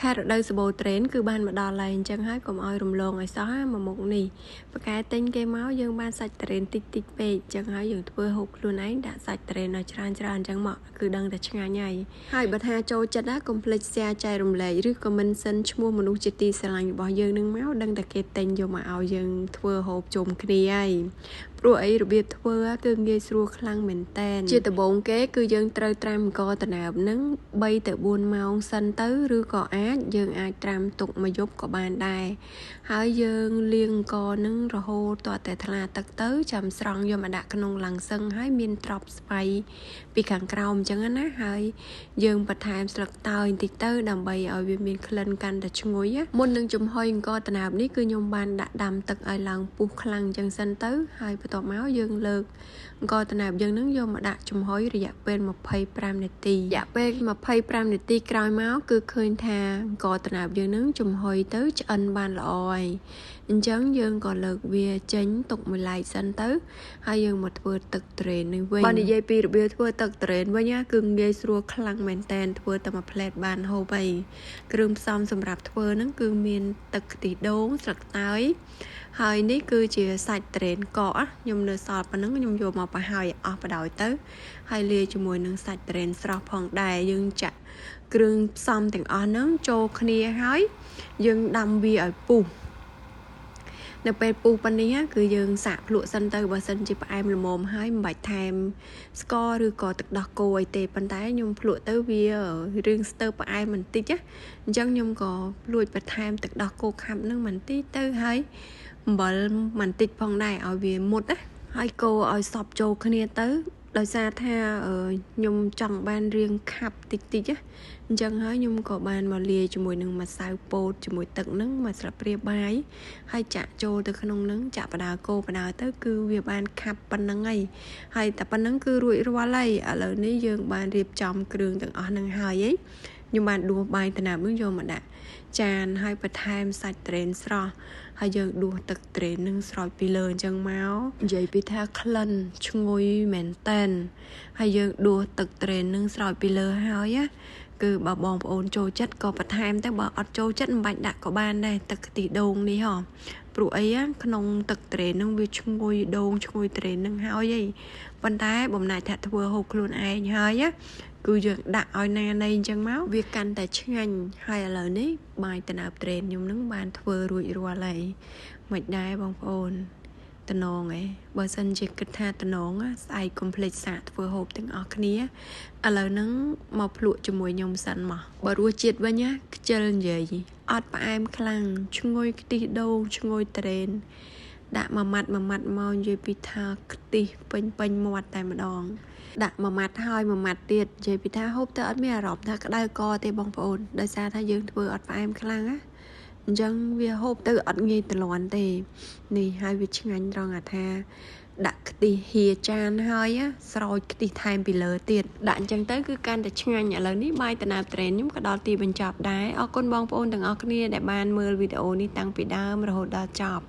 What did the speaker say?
ខែរដូវសម្បូរត្រេនគឺបានមកដល់ហើយអញ្ចឹងហើយកុំឲ្យរំលងឲ្យសោះមកមុខនេះប្រកែទិញគេមកយើងបានសាច់ត្រេនតិចពេកអញ្ចឹងហើយយើងធ្វើហូបខ្លួនឯងដាក់សាច់ត្រេនឲ្យច្រើនអញ្ចឹងមកគឺដឹងតែឆ្ងាញ់ហើយបើថាចូលចិត្តណាកុំភ្លេច share ចែករំលែកឬក៏មិនសិនឈ្មោះមនុស្សជាទីស្រឡាញ់របស់យើងនឹងមកដឹងតែគេទិញយកមកឲ្យយើងធ្វើហូបជុំគ្នាហើយព្រោះអីរបៀបធ្វើគឺងាយស្រួលខ្លាំងមែនតែនជាដំបូងគេគឺយើងត្រូវត្រាំអង្គតំណើបនឹង3 ទៅ 4 ម៉ោងសិនទៅឬក៏យើងអាចត្រាំទុកមួយយប់ក៏បានដែរហើយយើងលាងអង្គនឹងរហូតទាល់តែថ្លាទឹកទៅចាំស្រង់យកមកដាក់ក្នុងឡាំងសឹងហើយមានត្រប់ស្បៃពីខាងក្រោមអញ្ចឹងណាហើយយើងបន្ថែមស្លឹកតើយបន្តិចទៅដើម្បីឲ្យវាមានក្លិនកាន់តែឈ្ងុយមុននឹងចំហុយអង្គតំណើបនេះគឺខ្ញុំបានដាក់ដាំទឹកឲ្យឡើងពុះខ្លាំងអញ្ចឹងសិនទៅហើយបន្ទាប់មកយើងលើកអង្គតំណើបយើងនឹងយកមកដាក់ចំហុយរយៈពេល25នាទីរយៈពេល25នាទីក្រោយមកគឺឃើញថាអង្គតំណើបយើងនឹងចំហុយទៅឆ្អិនបានល្អហើយអញ្ចឹងយើងក៏លើកវាចេញទុកមួយឡែកសិនទៅហើយយើងមកធ្វើទឹកត្រេននេះវិញបើនិយាយពីរបៀបធ្វើទឹកត្រេនវិញគឺងាយស្រួលខ្លាំងមែនតែនធ្វើតែមួយផ្លែតបានហូបហើយគ្រឿងផ្សំសម្រាប់ធ្វើហ្នឹងគឺមានទឹកខ្ទិះដូងស្លឹកតើយហើយនេះគឺជាសាច់ត្រេនកកខ្ញុំនៅសល់ប៉ុណ្ណឹងខ្ញុំយកមកប្រហើយអស់បដ ாய் ទៅហើយលាយជាមួយនឹងសាច់ត្រេនស្រស់ផងដែរយើងចាក់គ្រឿងផ្សំទាំងអស់ហ្នឹងចូលគ្នាហើយយើងដាំវាឲ្យពុះនៅពេលពុះប៉ុណ្នេះគឺយើងសាកភ្លក់សិនទៅបើសិនជាផ្អែមល្មមហើយមិនបាច់ថែមស្ករឬក៏ទឹកដោះគោអីទេប៉ុន្តែខ្ញុំភ្លក់ទៅវារឿងស្ទើរផ្អែមបន្តិចអញ្ចឹងខ្ញុំក៏លួចបន្ថែមទឹកដោះគោខាប់នឹងបន្តិចទៅហើយអំបិលបន្តិចផងដែរឲ្យវាមុតហើយកូរឲ្យសព្វចូលគ្នាទៅដោយសារថាខ្ញុំចង់បានរាងខាប់តិចអញ្ចឹងហើយខ្ញុំក៏បានមកលាយជាមួយនឹងម្សៅពោតជាមួយទឹកហ្នឹងមួយស្លាបព្រាបាយហើយចាក់ចូលទៅក្នុងហ្នឹងចាក់បដាកូរបដាទៅគឺវាបានខាប់ប៉ុណ្្នឹងហើយតែប៉ុណ្្នឹងគឺរួចរាល់ហើយឥឡូវនេះយើងបានរៀបចំគ្រឿងទាំងអស់ហ្នឹងហើយខ្ញុំបានដួសបាយតំណើបនឹងយកមកដាក់ចានហើយបន្ថែមសាច់ត្រេនស្រស់ហើយយើងដួសទឹកត្រេននឹងស្រោចពីលើអញ្ចឹងមកនិយាយពីថាក្លិនឈ្ងុយមែនតែនហើយយើងដួសទឹកត្រេននឹងស្រោចពីលើហើយគឺបើបងប្អូនចូលចិត្តក៏បន្ថែមទៅបើអត់ចូលចិត្តមិនបាច់ដាក់ក៏បានដែរទឹកខ្ទិះដូងនេះព្រោះអីក្នុងទឹកត្រេននឹងវាឈ្ងុយដូងឈ្ងុយត្រេននឹងហើយប៉ុន្តែបំណាច់ថាធ្វើហូបខ្លួនឯងហើយគឺយើងដាក់ឲ្យណាណីអញ្ចឹងមកវាកាន់តែឆ្ងាញ់ហើយឥឡូវនេះបាយតំណើបត្រេនខ្ញុំនឹងបានធ្វើរួចរាល់ហើយមិនដែរបងប្អូនតំណងបើសិនជាគិតថាតំណងស្អែកកុំភ្លេចសាកធ្វើហូបទាំងអស់គ្នាឥឡូវហ្នឹងមកភ្លក់ជាមួយខ្ញុំសិនមកបើរសជាតិវិញខ្ជិលនិយាយអត់ផ្អែមខ្លាំងឈ្ងុយខ្ទិះដូងឈ្ងុយត្រេនដាក់មួយម៉ាត់មកនិយាយពីថាខ្ទិះពេញមាត់តែម្ដងដាក់មួយម៉ាត់ហើយមួយម៉ាត់ទៀតនិយាយពីថាហូបទៅអត់មានអារម្មណ៍ថាក្តៅកទេបងប្អូនដោយសារថាយើងធ្វើអត់ផ្អែមខ្លាំងអញ្ចឹងវាហូបទៅអត់ងាយទ្រាំទេនេះហើយវាឆ្ងាញ់ត្រង់ថាដាក់ខ្ទិះហៀចានហើយស្រោចខ្ទិះថែមពីលើទៀតដាក់អញ្ចឹងទៅគឺកាន់តែឆ្ងាញ់ឥឡូវនេះបាយតំណើបត្រេនខ្ញុំក៏ដល់ទីបញ្ចប់ដែរអរគុណបងប្អូនទាំងអស់គ្នាដែលបានមើលវីដេអូនេះតាំងពីដើមរហូតដល់ចប់